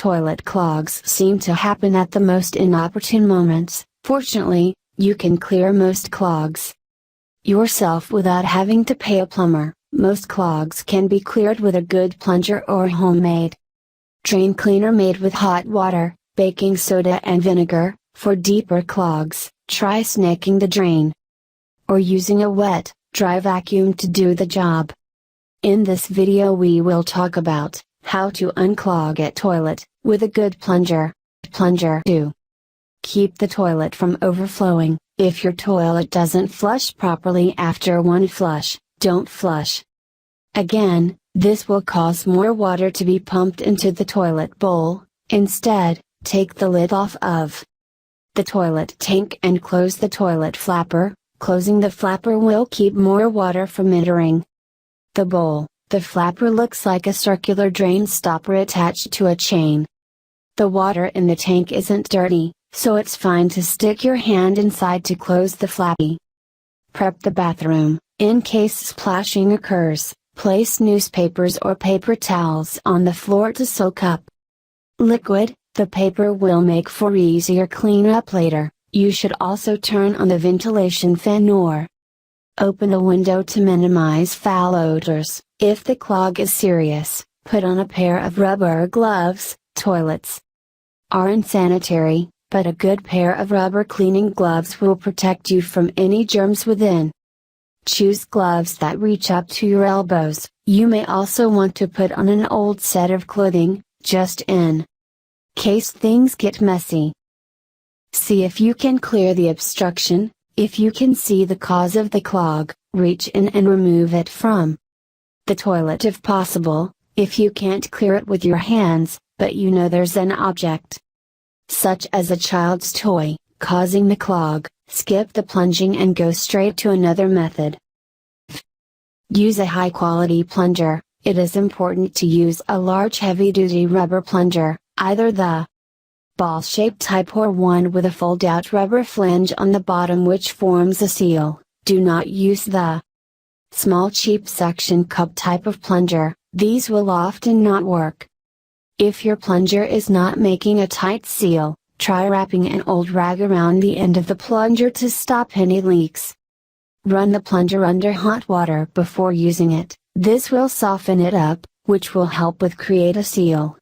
Toilet clogs seem to happen at the most inopportune moments. Fortunately, you can clear most clogs yourself without having to pay a plumber. Most clogs can be cleared with a good plunger or homemade drain cleaner made with hot water, baking soda and vinegar. For deeper clogs, try snaking the drain, or using a wet, dry vacuum to do the job. In this video we will talk about how to unclog a toilet with a good plunger. Plunger 2. Keep the toilet from overflowing. If your toilet doesn't flush properly after one flush, don't flush again. This will cause more water to be pumped into the toilet bowl. Instead, take the lid off of the toilet tank and close the toilet flapper. Closing the flapper will keep more water from entering the bowl. The flapper looks like a circular drain stopper attached to a chain. The water in the tank isn't dirty, so it's fine to stick your hand inside to close the flappy. Prep the bathroom. In case splashing occurs, place newspapers or paper towels on the floor to soak up liquid. The paper will make for easier cleanup later. You should also turn on the ventilation fan or open the window to minimize foul odors. If the clog is serious, put on a pair of rubber gloves. Toilets are unsanitary, but a good pair of rubber cleaning gloves will protect you from any germs within. Choose gloves that reach up to your elbows. You may also want to put on an old set of clothing, just in case things get messy. See if you can clear the obstruction. If you can see the cause of the clog, reach in and remove it from the toilet if possible. If you can't clear it with your hands, but you know there's an object, such as a child's toy, causing the clog, skip the plunging and go straight to another method. Use a high-quality plunger. It is important to use a large heavy-duty rubber plunger, either the ball-shaped type or one with a fold-out rubber flange on the bottom which forms a seal. Do not use the small cheap suction cup type of plunger. These will often not work. If your plunger is not making a tight seal, try wrapping an old rag around the end of the plunger to stop any leaks. Run the plunger under hot water before using it. This will soften it up, which will help with create a seal.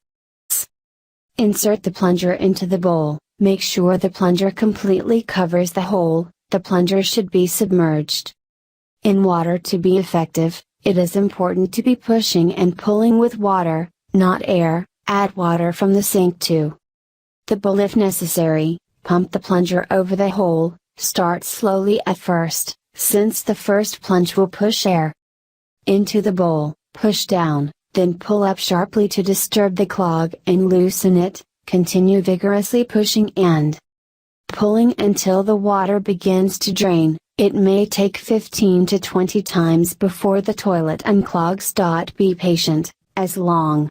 Insert the plunger into the bowl. Make sure the plunger completely covers the hole. The plunger should be submerged in water to be effective. It is important to be pushing and pulling with water, not air. Add water from the sink to the bowl if necessary. Pump the plunger over the hole. Start slowly at first, since the first plunge will push air into the bowl. Push down, then pull up sharply to disturb the clog and loosen it. Continue vigorously pushing and pulling until the water begins to drain. It may take 15 to 20 times before the toilet unclogs. Be patient. As long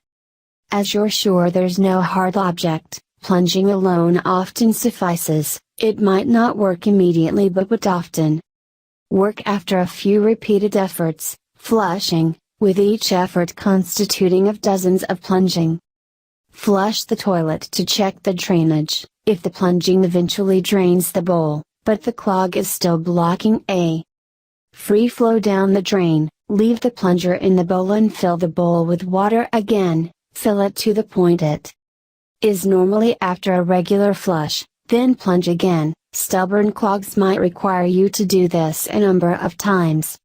as you're sure there's no hard object, plunging alone often suffices. It might not work immediately but would often work after a few repeated efforts. Flushing, with each effort constituting of dozens of plunging. Flush the toilet to check the drainage. If the plunging eventually drains the bowl, but the clog is still blocking a free flow down the drain, leave the plunger in the bowl and fill the bowl with water again. Fill it to the point it is normally after a regular flush, then plunge again. Stubborn clogs might require you to do this a number of times,